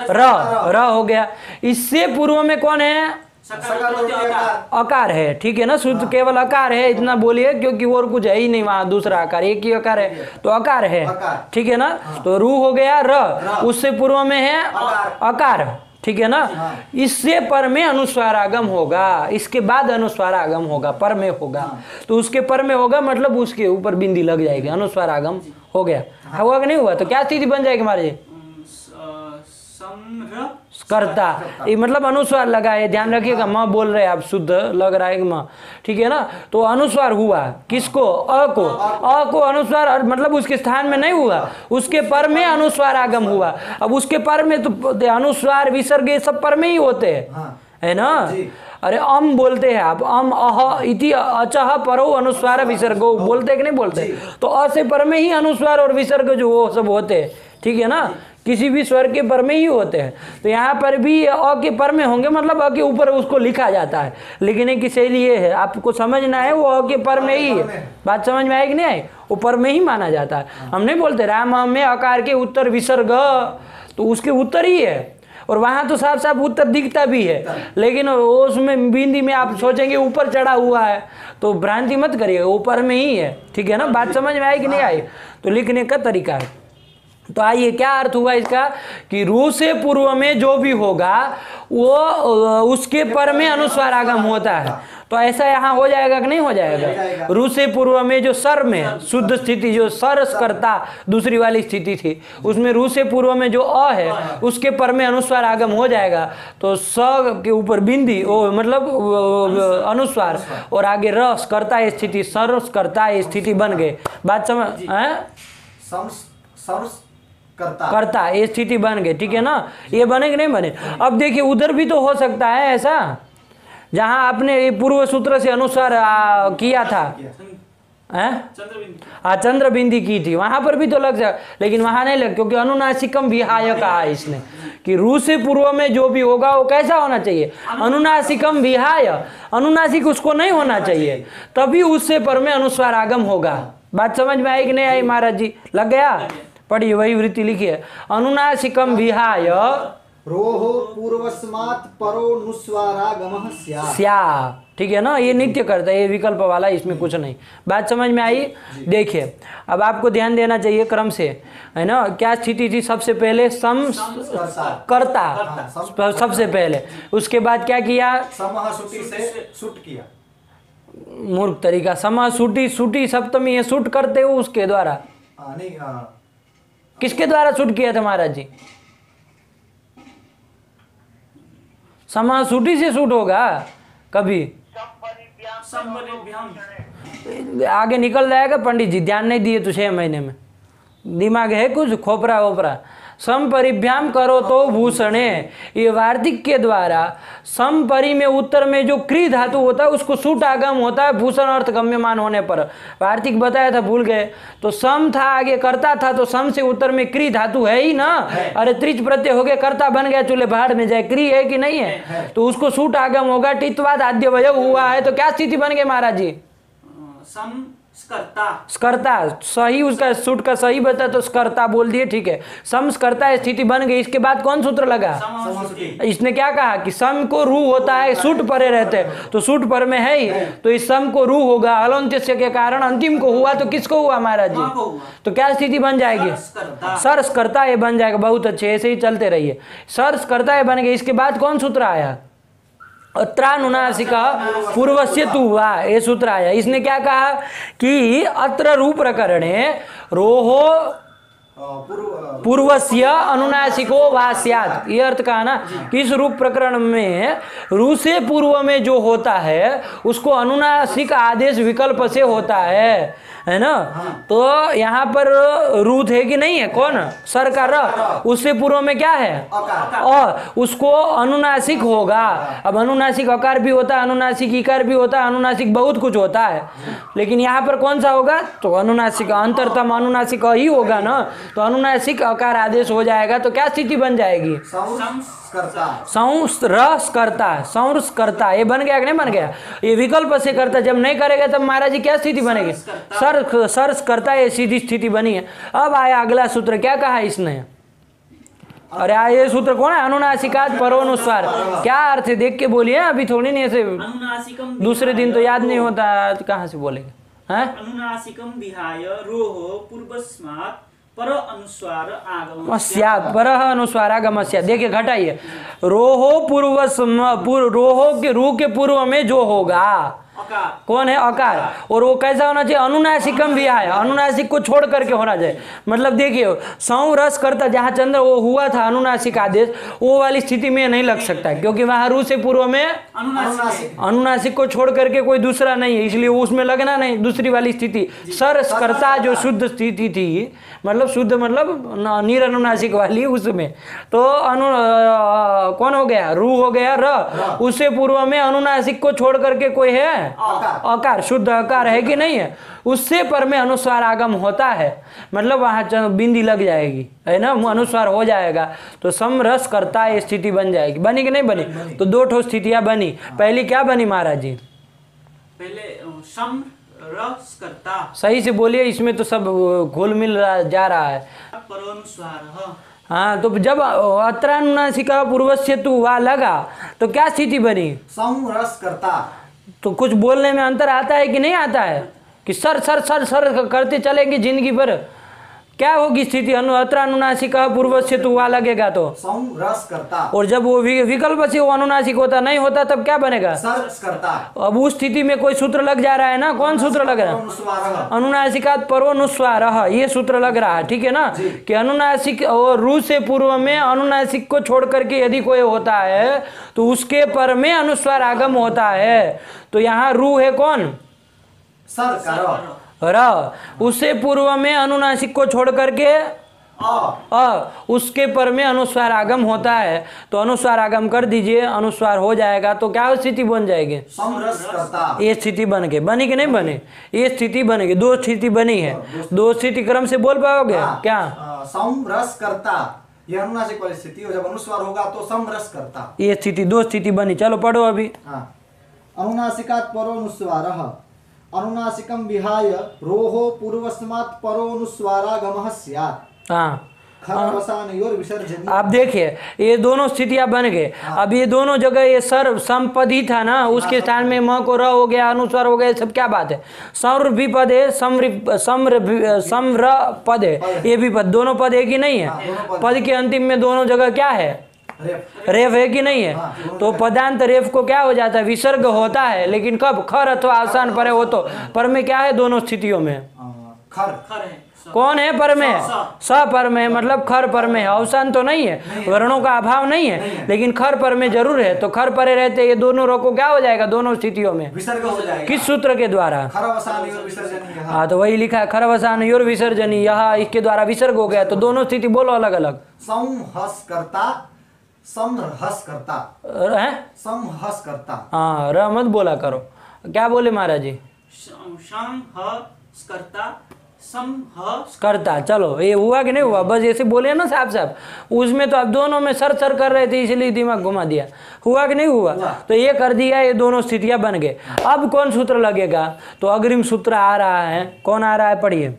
र हो गया। इससे पूर्व में कौन है? अकार है। ठीक है ना? शुद्ध केवल अकार है, इतना बोलिए, क्योंकि और कुछ है ही नहीं वहां, दूसरा आकार, एक ही अकार है तो अकार है। ठीक है ना? तो रू हो गया र, उससे पूर्व में है अकार। ठीक है ना? इससे पर में अनुस्वार आगम होगा, इसके बाद अनुस्वार आगम होगा, पर में होगा। तो उसके पर में होगा मतलब उसके ऊपर बिंदी लग जाएगी, अनुस्वार आगम हो गया। हुआ कि नहीं हुआ? तो क्या स्थिति बन जाएगी हमारे? करता, ये मतलब अनुस्वार लगा है, ध्यान रखिएगा। माँ बोल रहे हैं आप, शुद्ध लग रहा है कि माँ। ठीक है ना? तो अनुस्वार हुआ किसको? अ को। अ को अनुस्वार मतलब उसके स्थान में नहीं हुआ, उसके पर में अनुस्वार आगम हुआ। अब उसके पर में तो अनुस्वार विसर्ग ये सब पर में ही होते हैं, है ना? अरे अम बोलते हैं आप, अम अह इति अचह परो अनुस्वार विसर्गो बोलते कि नहीं बोलते? तो अ से पर में ही अनुस्वार और विसर्ग जो वो सब होते हैं। ठीक है ना? किसी भी स्वर के पर में ही होते हैं। तो यहाँ पर भी अ के पर में होंगे, मतलब अ के ऊपर उसको लिखा जाता है। लिखने की शैली ये है, आपको समझना है, वो अ के पर में ही है। बात समझ में आएगी नहीं आई? वो पर में ही माना जाता है। हम नहीं बोलते राम में अकार के उत्तर विसर्ग, तो उसके उत्तर ही है। और वहां तो साफ साफ उत्तर दिखता भी है, लेकिन उसमें बिंदी में आप सोचेंगे ऊपर चढ़ा हुआ है, तो भ्रांति मत करिएगा, ऊपर में ही है। ठीक है ना, बात समझ में आई कि नहीं आई? तो लिखने का तरीका है। तो आइए, क्या अर्थ हुआ इसका कि रू से पूर्व में जो भी होगा वो उसके पर में अनुस्वार आगम होता है। तो ऐसा यहाँ हो जाएगा कि नहीं हो जाएगा? रू से पूर्व में जो सर में शुद्ध स्थिति, जो सर करता दूसरी वाली स्थिति थी, उसमें रू से पूर्व में जो अ है उसके पर में अनुस्वार आगम हो जाएगा। तो स के ऊपर बिंदी ओ मतलब अनुस्वार, और आगे रस करता स्थिति, सरस करता स्थिति बन गए। बात समझ करता ये स्थिति बन गई। ठीक है ना, ये बने कि नहीं बने? अब देखिए उधर भी तो हो सकता है ऐसा, जहां आपने ये पूर्व सूत्र से अनुसार किया था, चंद्र बिंदी की थी, वहां पर भी तो लग जाए, लेकिन वहां नहीं लग, क्योंकि अनुनासिकम विहाय कहा है इसने कि रू से पूर्व में जो भी होगा वो कैसा होना चाहिए? अनुनासिकम विहाय, अनुनासिक उसको नहीं होना चाहिए, तभी उससे पर में अनुस्वार आगम होगा। बात समझ में आई कि नहीं आई महाराज जी? लग गया? पढ़िए, वही वृत्ति लिखिए, अनुनासिकम विहाय रोहो पूर्वस्मात् परोनुस्वारागमः स्या। ठीक है ना, ये नित्य करता है, ये विकल्प वाला, इसमें कुछ नहीं। बात समझ में आई? देखिए अब आपको ध्यान देना चाहिए क्रम से, है ना। क्या स्थिति थी? सबसे पहले सम करता, सबसे पहले, उसके बाद क्या किया? समहसुटी से सुट किया। मूर्ख तरीका, समहसुटी, सुटी सप्तमी है, सुट करते हो उसके द्वारा? नहीं, किसके द्वारा सुट किया था महाराज जी? समासुटी से सूट होगा कभी? आगे निकल जाएगा पंडित जी, ध्यान नहीं दिए तो 6 महीने में, दिमाग है कुछ खोपरा वोपरा। समपरिभ्याम करो तो भूषणे, ये वार्तिक के द्वारा समपरि में उत्तर में जो क्री धातु होता है उसको सूट आगम होता है भूषण अर्थ गम्यमान होने पर। वार्तिक बताया था, भूल गए? तो सम था, आगे करता था, तो सम से उत्तर में क्री धातु है ही ना। अरे त्रिच प्रत्यय हो गया, कर्ता बन गया, चूल्हे भाड़ में जाए, क्री है कि नहीं है? तो उसको सूट आगम होगा। टित्वाद आद्य वयव हुआ है, तो क्या स्थिति बन गई महाराज जी? स्कर्ता सही, उसका सूट का सही बता तो स्कर्ता बोल दिए, ठीक है। समस्कर्ता स्थिति बन गई। इसके बाद कौन सूत्र लगा? इसने क्या कहा कि सम को रू होता है, सूट परे रहते हैं, तो सूट पर में है ही, तो इस सम को रू होगा। अलंत्य के कारण अंतिम को हुआ, तो किसको हुआ महाराज जी? तो क्या स्थिति बन जाएगी? सर्सकर्ता ये बन जाएगा। बहुत अच्छे, ऐसे ही चलते रहिए। सर्सकर्ता ये बन गए। इसके बाद कौन सूत्र आया? अत्रानुनासिका पूर्वस्य तु वा, ये सूत्र आया। इसने क्या कहा कि अत्र रूप प्रकरणे रोहो पूर्वस्य अनुनासिको वा स्यात्, ये अर्थ कहा ना कि इस रूप प्रकरण में रू से पूर्व में जो होता है उसको अनुनासिक आदेश विकल्प से होता है ना। तो यहाँ पर रूथ है कि नहीं है? कौन? सर का र, उससे पूर्व में क्या है? उसको अनुनासिक होगा। अब अनुनासिक अकार भी होता है, अनुनासिक इकार भी होता है, अनुनासिक बहुत कुछ होता है, लेकिन यहाँ पर कौन सा होगा? तो अनुनासिक, अंतरतम अनुनासिक ही होगा ना। तो अनुनासिक अकार आदेश हो जाएगा, तो क्या स्थिति बन जाएगी? संरस करता, ये बन गया कि नहीं बन गया? ये विकल्प से करता, जब नहीं करेगा तब महाराज जी क्या स्थिति बनेगी? सर्स करता, ये सीधी स्थिति बनी है। अब आया अगला सूत्र, क्या कहा इसने? अरे ये सूत्र कौन है? अनुनासिकात परोनुस्वार। क्या अर्थ है देख के बोलिए, अभी थोड़ी नहीं ऐसे दूसरे दिन तो याद नहीं होता, कहाँ से बोलेंगे? अनुनासिकम विहाय रोहो पूर्वस्मात् पर अनुस्वार आगमस्या। देखिए घटाइए, रोहो रोहो के रू के पूर्व में जो होगा कौन है? अकार। और वो कैसा होना चाहिए? अनुनासिकम भी आया, अनुनासिक को छोड़ करके होना चाहिए। मतलब देखिए संरस करता, जहाँ चंद्र वो हुआ था अनुनासिक आदेश, वो वाली स्थिति में नहीं लग सकता, क्योंकि वहां रू से पूर्व में अनुनासिक को छोड़ करके कोई दूसरा नहीं है, इसलिए उसमें लगना नहीं। दूसरी वाली स्थिति सरस करता जो शुद्ध स्थिति थी, मतलब शुद्ध मतलब निरनुनासिक वाली, उसमें तो कौन हो गया? रू हो गया र। उससे पूर्व में अनुनासिक को छोड़ करके कोई है? अकार, शुद्ध अकार है कि नहीं है? उससे पर में अनुस्वार आगम होता है, मतलब वहां बिंदी लग जाएगी, है ना, अनुस्वार हो जाएगा, तो समरस करता है स्थिति बन जाएगी। बनी कि नहीं बनी? तो 2 ठो स्थितियां बनी। पहली क्या बनी महाराज जी? पहले समरस करता। सही से बोलिए, इसमें तो सब घुल मिल जा रहा है। परोनुस्वार, हाँ, तो जब अत्रानुनासिका पूर्वस्य तु वा लगा तो क्या स्थिति बनी? सम रस करता। तो कुछ बोलने में अंतर आता है कि नहीं आता है? कि सर सर सर सर करते चलेंगे जिंदगी भर, क्या होगी स्थिति? अत्रानुनासिका पूर्वस्य तु वा लगेगा तो सम रस करता। और जब वो विकल्प से वो अनुनासिक होता नहीं होता तब क्या बनेगा? सरस करता। अब उस स्थिति में कोई सूत्र लग जा रहा है ना, कौन सूत्र लग रहा है? अनुस्वारः। अनुनासिकात परोनुस्वारः, ये सूत्र लग रहा है, ठीक है ना? कि अनुनासिक और रू से पूर्व में अनुनासिक को छोड़ करके यदि कोई होता है तो उसके पर में अनुस्वार आगम होता है। तो यहाँ रू है कौन? सर कर। र, उससे पूर्व में अनुनासिक को छोड़ करके उसके पर में अनुस्वार आगम होता है। तो अनुस्वार आगम कर दीजिए, अनुस्वार हो जाएगा तो क्या स्थिति बन जाएगी? समरस करता। ये स्थिति बन गई, बनी कि नहीं बनी? ये स्थिति बनेगी, दो स्थिति बनी है। दो स्थिति क्रम से बोल पाओगे क्या? समरस करता, ये अनुनासिक वाली स्थिति, और जब अनुस्वार होगा तो समरस करता। ये स्थिति, दो स्थिति बनी। चलो पढ़ो अभी। अनुनासिकात् परोनुस्वारः अनुनासिकं विहाय रोहो पूर्वस्मात् परोनुस्वारागमः स्यात्। हाँ, खरवसानयोर विसर्जनीय। आप देखिए ये दोनों स्थितियां बन गए। अब ये दोनों जगह ये सर समपद ही था ना, उसके स्थान में म को र हो गया, अनुस्वार हो गया, सब क्या बात है? सम्र भी पद है, सम्र पद है, ये भी पद, दोनों पद है कि नहीं है? पद के अंतिम में दोनों जगह क्या है? रेफ है कि नहीं है? तो पदांत रेफ को क्या हो जाता है? विसर्ग होता है, लेकिन कब? खर अथवा अवसान पर है हो तो। पर में क्या है दोनों स्थितियों में? खर है। कौन है पर में? स पर में, मतलब खर पर में है, अवसान तो नहीं है, वर्णों का अभाव नहीं है, लेकिन खर पर में जरूर है। तो खर परे रहते ये दोनों रो को क्या हो जाएगा दोनों स्थितियों में? विसर्ग हो जाएगा। किस सूत्र के द्वारा? खरवसानयोर विसर्जनीय। हाँ, तो वही लिखा है, खरवसानयोर विसर्जनीय, यहाँ इसके द्वारा विसर्ग हो गया। तो दोनों स्थिति बोलो अलग अलग। संहस करता, समहस करता। है? समहस करता। हाँ, र मत बोला करो। क्या बोले महाराज जी? करता। चलो ये हुआ कि नहीं हुआ? बस ऐसे बोले ना साफ साफ। उसमें तो आप दोनों में सर सर कर रहे थे इसलिए दिमाग घुमा दिया। हुआ कि नहीं हुआ? तो ये कर दिया, ये दोनों स्थितियां बन गए। अब कौन सूत्र लगेगा? तो अग्रिम सूत्र आ रहा है, कौन आ रहा है? पढ़िए।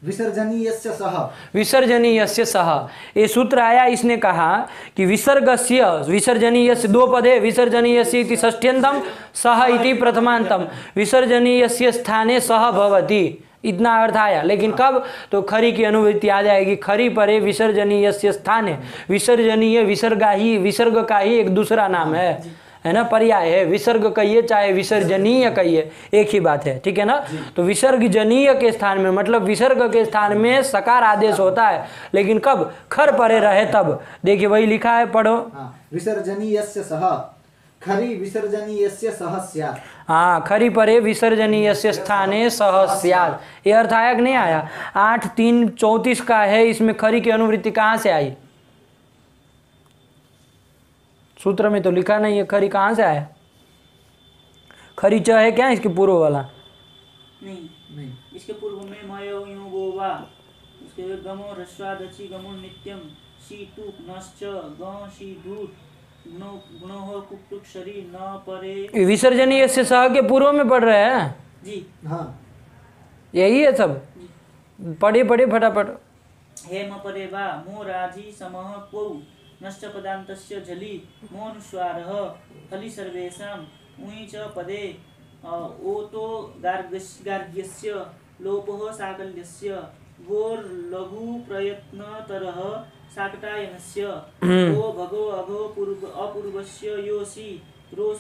विसर्जनीयस्य सह। विसर्जनीयस्य सह, ये सूत्र आया। इसने कहा कि विसर्गस्य, विसर्जनीयस्य दो पद है, विसर्जनीयस्य इति षष्ठ्यंतम, सह इति प्रथमांतम, विसर्जनीयस्य स्थाने सह भवति, इतना अर्थ आया। लेकिन कब? तो खरी की अनुवृत्ति आ जाएगी। खरी परे विसर्जनीयस्य स्थाने, विसर्जनीय विसर्ग का ही एक दूसरा नाम है ना, पर्याय है। विसर्ग कहिए चाहे विसर्जनीय कहिए, एक ही बात है, ठीक है ना? तो विसर्गजनीय के स्थान में, मतलब विसर्ग के स्थान में सकार आदेश होता है, लेकिन कब? खर परे रहे तब। देखिए वही लिखा है, पढ़ो। विसर्जनीयस्य सह, खरी विसर्जनीयस्य सह स्यात्। हाँ, खरी परे विसर्जनीयस्य स्थाने सह स्यात्, ये अर्थ आया कि नहीं आया? 8-3-34 का है, इसमें खरी की अनुवृत्ति कहाँ से आई? सूत्र में तो लिखा नहीं है, खरी कहाँ से आया? खरी च है क्या इसके पूर्व वाला? नहीं, इसके पूर्व में मयो यो गोवा, उसके गमो रस्वादचि गमो नित्यम शी टुक नश्च ग शी धूत गुणो हो कुक्तुक शरी न परे। विसर्जनीय से सह के पूर्व में पढ़ रहे हैं जी। हाँ, यही है सब। पढ़िए पढ़िए फटाफट। हे म परे वा मो राजी समह पौ नश्च पदान्तस्य झलि मोनुस्वारः फलि सर्वेषां उञि च पदे ओतो गार्ग्यस्य लोपः साकल्यस्य गोर लघु प्रयत्नतरः साकटायनस्य ओ भगो अघो अपूर्वस्य योसि रोह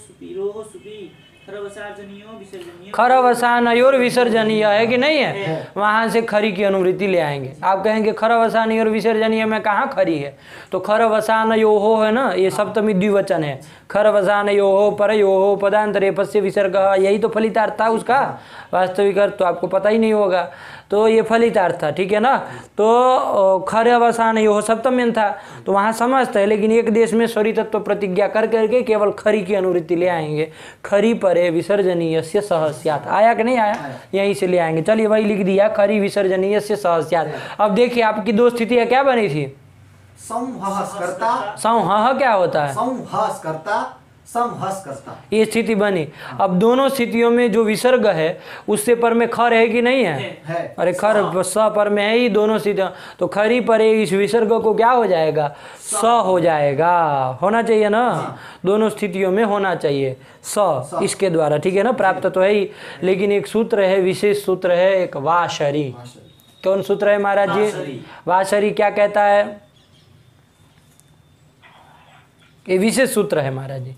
सुपि खरवसानयोर विसर्जनीय। खरवसानयोर विसर्जनीय है कि नहीं है? वहां से खरी की अनुवृत्ति ले आएंगे। आप कहेंगे खरवसानयोर विसर्जनीय में कहाँ खरी है? तो खरवसानयोः है ना, ये सप्तमी द्विवचन है। खरवसानयोः परयोः पदान्तरेफस्य विसर्ग, यही तो फलितार्थ था उसका। वास्तविक अर्थ तो आपको पता ही नहीं होगा, तो ये फलितार्थ था, ठीक है ना? तो खरवसानयोः सप्तम्यन था, तो वहाँ समस्त है, लेकिन एक देश में स्वरी तत्व प्रतिज्ञा कर करके केवल खरी की अनुवृत्ति ले आएंगे। खरी परे विसर्जनीयस्य सह स्यात्, आया कि नहीं आया? यहीं से ले आएंगे। चलिए वही लिख दिया, खरी विसर्जनीयस्य सह स्यात्। अब देखिए आपकी दो स्थितियाँ क्या बनी थी? संहस करता। संहः क्या होता है? संहस करता, सम हस करता। ये स्थिति बनी। अब दोनों स्थितियों में जो विसर्ग है उससे पर में खर है कि नहीं है? है। अरे खर स पर में है ही दोनों स्थितियों, तो खरी पर इस विसर्ग को क्या हो जाएगा? स हो जाएगा। होना चाहिए ना, दोनों स्थितियों में होना चाहिए स इसके द्वारा, ठीक है ना, प्राप्त तो है ही। लेकिन एक सूत्र है, विशेष सूत्र है एक, वाशरी। कौन सूत्र है महाराज जी? वाशरी क्या कहता है? ये विशेष सूत्र है महाराज जी।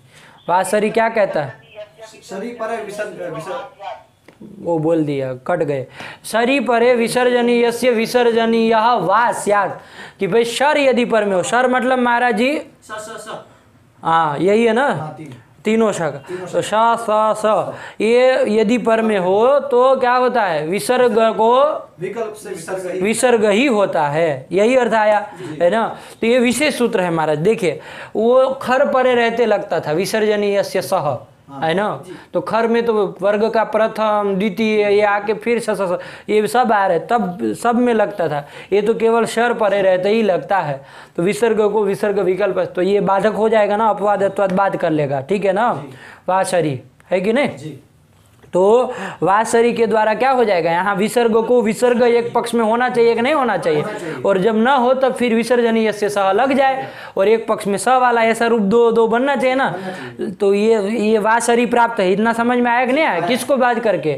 वाशरी क्या कहता है? शरीर पर है विसर्ग वो बोल दिया, कट गए। शरी परे विसर्जनीय से विसर्जनीय वा स्यात्, कि भाई शर यदि पर में हो, शर मतलब महाराज जी हाँ यही है ना, तीनों शक, तो श स स ये यदि पर में हो तो क्या होता है? विसर्ग को विकल्प से विसर्ग ही होता है, यही अर्थ आया है ना। तो ये विशेष सूत्र है महाराज। देखिए वो खर परे रहते लगता था विसर्जनीय से सह, है ना, तो खर में तो वर्ग का प्रथम द्वितीय ये आके फिर स ये सब आ रहे, तब सब में लगता था। ये तो केवल शर परे रहते ही लगता है, तो विसर्ग को विसर्ग विकल्प, तो ये बाधक हो जाएगा ना, अपवाद अत्वाद बात कर लेगा, ठीक है ना। वाशरी है कि नहीं? तो वाशरी के द्वारा क्या हो जाएगा? यहाँ विसर्ग को विसर्ग एक पक्ष में होना चाहिए कि नहीं होना चाहिए? और जब ना हो तब फिर विसर्जनीय से सह लग जाए और एक पक्ष में स वाला ऐसा रूप दो दो बनना चाहिए ना। तो ये वाशरी प्राप्त है। इतना समझ में आया कि नहीं आया? किसको बात करके?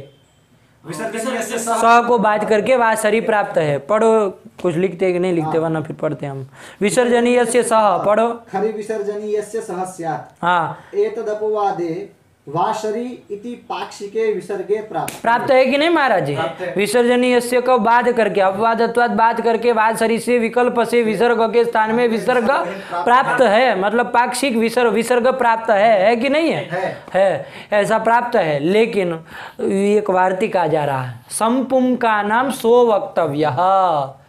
विसर्जनीय से स को बात करके वाशरी प्राप्त है। पढ़ो, कुछ लिखते कि नहीं लिखते, वरना फिर पढ़ते हम। विसर्जनीय से सह पढ़ो। खरि विसर्जनीयस्य सह स्यात्। हाँ, एतदपवादे वाशरी इति पाक्षिके विसर्गे प्राप्त है कि नहीं महाराज जी? विसर्जनीय से को बाध करके, अपवाद अत्वाद बात करके वाशरी से विकल्प से विसर्ग के स्थान में विसर्ग प्राप्त है, मतलब पाक्षिक विसर्ग प्राप्त है कि नहीं है? ऐसा प्राप्त है। लेकिन एक वार्तिक आ जा रहा है, संपुम का नाम सो वक्तव्य।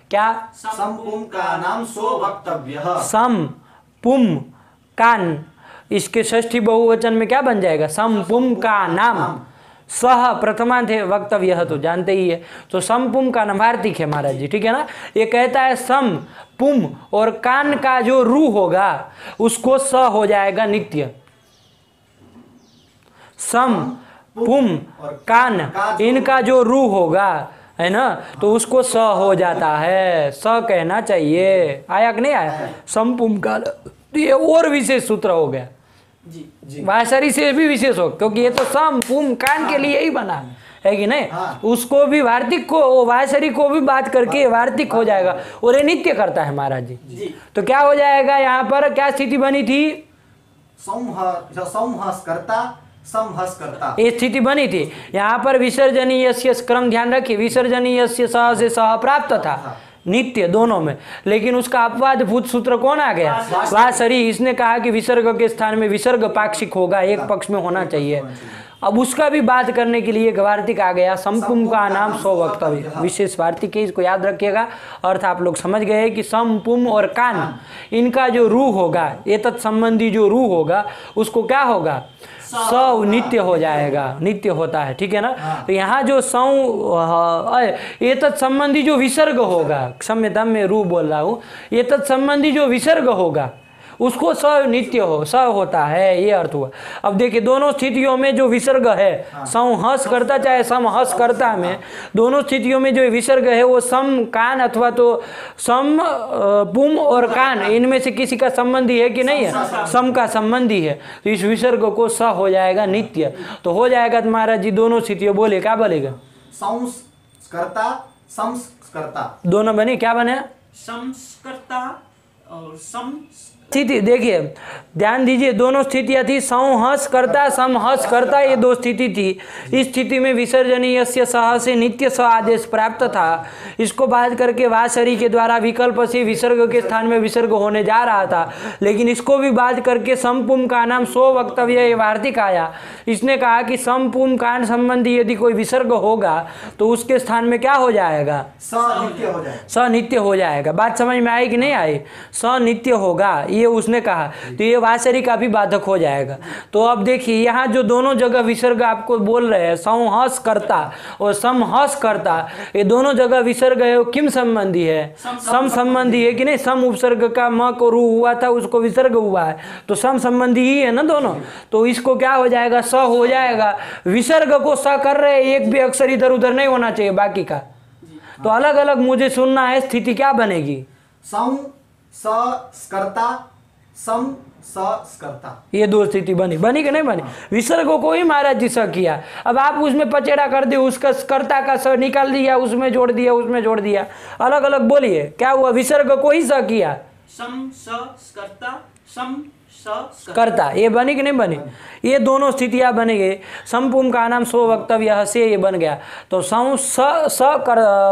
क्या? संपुम का नाम सो वक्तव्य। सम पुम कान, इसके षष्ठी बहुवचन में क्या बन जाएगा? समपुम का नाम। सह प्रथमांत है, वक्तव्य तो जानते ही है, तो समपुम का नाम वार्तिक है महाराज जी, ठीक है ना। ये कहता है सम पुम और कान का जो रू होगा उसको स हो जाएगा नित्य। सम पुम कान इनका जो रू होगा, है ना, तो उसको स हो जाता है, स कहना चाहिए। आया कि नहीं आया? समपुम का, ये और विशेष सूत्र हो गया। वाशरी से भी विशेष हो, क्योंकि ये तो सम पुम कान के लिए ही बना है कि नहीं। उसको भी वार्तिक को, वाशरी को भी बात करके वार्तिक हो जाएगा और ये नित्य करता है महाराज जी। तो क्या हो जाएगा? यहाँ पर क्या स्थिति बनी थी? संहस करता, समहस करता, ये स्थिति बनी थी। यहाँ पर विसर्जनीय से क्रम ध्यान रखिए, विसर्जनीय से सह प्राप्त था नित्य दोनों में, लेकिन उसका अपवाद भूत सूत्र कौन आ गया? वाशरी। इसने कहा कि विसर्ग के स्थान में विसर्ग पाक्षिक होगा, एक पक्ष में होना चाहिए। अब उसका भी बात करने के लिए एक वार्तिक आ गया, संपुम का नाम सो वक्तव्य। विशेष वार्तिक है, इसको याद रखिएगा। अर्थ आप लोग समझ गए कि संपुम और कान इनका जो रूह होगा, ये तत्संबंधी जो रूह होगा उसको क्या होगा? सौ नित्य हो जाएगा, नित्य होता है, ठीक है ना। तो यहाँ जो ये तत्संबंधी जो विसर्ग होगा, क्षम्यता में रू बोल रहा हूँ, ये तत्संबंधी जो विसर्ग होगा उसको स नित्य हो, स होता है, ये अर्थ हुआ। अब देखिए दोनों स्थितियों में जो विसर्ग है, संहस करता चाहे समहस करता में, दोनों स्थितियों में जो विसर्ग है वो सम कान अथवा तो सम पुम और कान, इनमें से किसी का संबंधी है कि नहीं है? सम का संबंधी है, तो इस विसर्ग को स हो जाएगा नित्य। तो हो जाएगा महाराज जी दोनों स्थितियों, बोले क्या बोलेगा? संस्कर्ता, संस्कर्ता, दोनों बने, क्या बने? संस्कर्ता और सम स्थिति। देखिए ध्यान दीजिए, दोनों स्थितियां थी, संहस करता समहस करता, ये दो स्थिति थी। इस स्थिति में विसर्जनीय सह से नित्य स आदेश प्राप्त था। इसको बात करके वाशरी के द्वारा विकल्प से विसर्ग के स्थान में विसर्ग होने जा रहा था, लेकिन इसको भी बात करके समपुम का नाम सो वक्तव्य ये वार्तिक आया। इसने कहा कि समपुम कान संबंधी यदि कोई विसर्ग होगा तो उसके स्थान में क्या हो जाएगा? सनित्य हो जाएगा, सनित्य हो जाएगा। बात समझ में आई कि नहीं आई? सनित्य होगा, ये उसने कहा, तो ये वासरी का भी बाधक हो जाएगा। तो अब देखिए यहाँ जो दोनों जगह विसर्ग आपको बोल रहे हैं, संहस करता और समहस करता, ये दोनों जगह विसर्ग है, वो किम संबंधी है? सम संबंधी है कि नहीं? सम उपसर्ग का म को रू हुआ था, उसको विसर्ग हुआ है, तो सम संबंधी ही है ना दोनों। तो इसको क्या हो जाएगा? स हो जाएगा। विसर्ग को स कर रहे, एक भी अक्षर इधर उधर नहीं होना चाहिए बाकी का। तो अलग अलग मुझे सुनना है, स्थिति क्या बनेगी? सम स कर्ता, सम स कर्ता। ये दो स्थिति बनी कि नहीं बनी? विसर्गों को ही महाराज जी स किया। अब आप उसमें पचेड़ा कर दिए, उसका कर्ता का स निकाल दिया, उसमें जोड़ दिया, उसमें जोड़ दिया, अलग अलग बोलिए क्या हुआ? विसर्ग को ही स किया। सम स कर्ता, सम स करता, ये बनी कि नहीं बनी? ये दोनों स्थितियां बनेगी। समपुम का नाम सो वक्तव्य से ये बन गया। तो सम स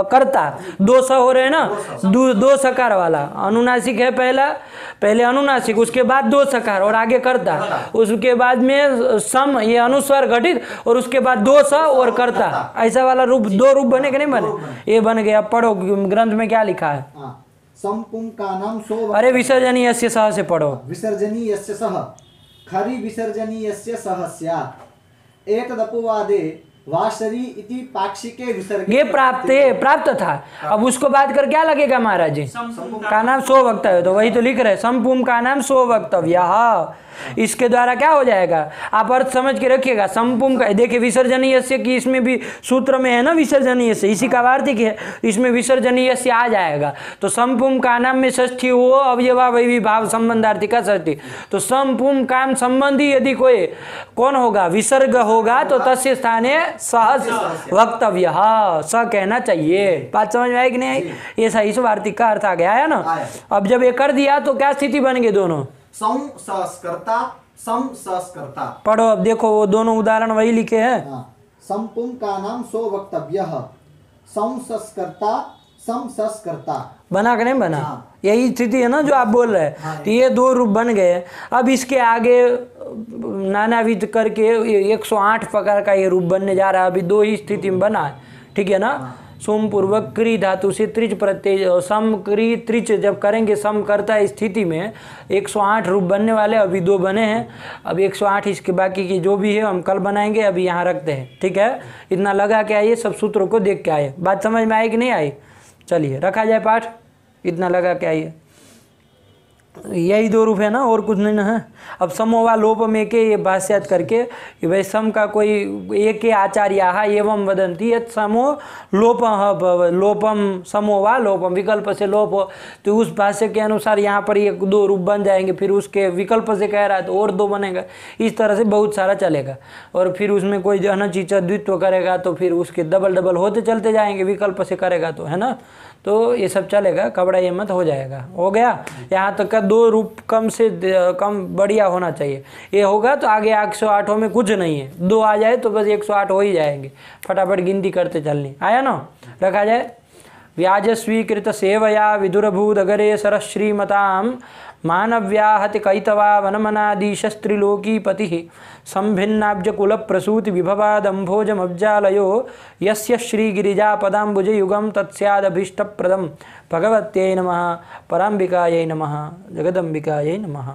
करता, दो स हो रहे हैं ना, दो सकार वाला। अनुनासिक है पहले अनुनासिक, उसके बाद दो सकार और आगे करता, उसके बाद में सम ये अनुस्वार घटित और उसके बाद दो स और करता, ऐसा वाला रूप, दो रूप बने कि नहीं बने? ये बन गया। पढ़ो ग्रंथ में क्या लिखा है। संपुम का नाम सो अरे विसर्जनीयस्य सह से पढ़ो। विसर्जनीयस्य सह, खरि विसर्जनीयस्य सह स्यात्। एतदपवादे वासरी इति पाक्षिके विसर्गे ये प्राप्त था। अब उसको बात कर क्या लगेगा महाराज जी? का नाम सो वक्तव्य, तो वही तो लिख रहे हैं, संपुम का नाम सो वक्तव्य। इसके द्वारा क्या हो जाएगा? आप अर्थ समझ के रखिएगा। संपुम का देखिए विसर्जनीय से कि इसमें भी सूत्र में है ना विसर्जनीय से, इसी का वार्तिक है, इसमें विसर्जनीय से आ जाएगा। तो संपुम का नाम में षष्ठी हो, अवयवावयवी भाव संबंधार्थी का षष्ठी। तो संपुम काम संबंधी यदि कोई कौन होगा? विसर्ग होगा, तो तस्य स्थाने सहज वक्तव्य स कहना चाहिए। बात समझ में आई कि नहीं आई? ये सही से वार्तिक का अर्थ आ गया है ना। अब जब ये कर दिया तो क्या स्थिति बन गई? दोनों सम संस्कर्ता, सम संस्कर्ता। पढ़ो अब देखो, वो दोनों उदाहरण वही लिखे हैं। संपुम का नाम सो वक्तव्य, सम संस्कर्ता, सम संस्कर्ता। बना कि नहीं बना? यही स्थिति है ना जो आप बोल रहे हैं। तो ये दो रूप बन गए। अब इसके आगे नानाविध करके 108 प्रकार का ये रूप बनने जा रहा है। अभी दो ही स्थिति में बना है, ठीक है ना। सोम पूर्वक क्री धातु से त्रिच प्रत्यय, सम क्री त्रिच जब करेंगे सम करता है स्थिति में 108 रूप बनने वाले। अभी दो बने हैं, अब 108 इसके बाकी की जो भी है हम कल बनाएंगे, अभी यहाँ रखते हैं, ठीक है। इतना लगा के आइए, सब सूत्रों को देख के आइए। बात समझ में आई कि नहीं आई? चलिए रखा जाए पाठ, इतना लगा के आइए। यही दो रूप है ना, और कुछ नहीं ना है। अब समोवा लोप में के ये भाष्यात करके कि भाई सम का कोई एक आचार्या एवं वदंती यत् समो लोप लोपम समोवा लोपम, विकल्प से लोप हो, तो उस भाष्य के अनुसार यहाँ पर ये दो रूप बन जाएंगे। फिर उसके विकल्प से कह रहा है तो और दो बनेगा। इस तरह से बहुत सारा चलेगा। और फिर उसमें कोई अनचिचा द्वित्व करेगा तो फिर उसके डबल होते चलते जाएंगे, विकल्प से करेगा तो, है ना। तो ये सब चलेगा, कबड़ा ये मत हो जाएगा। हो गया यहाँ तक का। दो रूप कम से कम बढ़िया होना चाहिए। ये होगा तो आगे 108 में कुछ नहीं है, दो आ जाए तो बस 108 हो ही जाएंगे। फटाफट गिनती करते चलनी। आया ना, रखा जाए। व्याज स्वीकृत सेवया विदुरभूदगरे सरश्रीमतां मानव्याहति कैतवा वनमनादिशस्त्रिलोकीपतिः संभिन्नाब्ज कुल प्रसूति विभवादम्भोजमब्जालयो यस्य श्रीगिरिजापदाम्बुजयुगं तत्स्यादभीष्टप्रदं। भगवत्यै नमः, पराम्बिकायै नमः, जगदम्बिकायै नमः।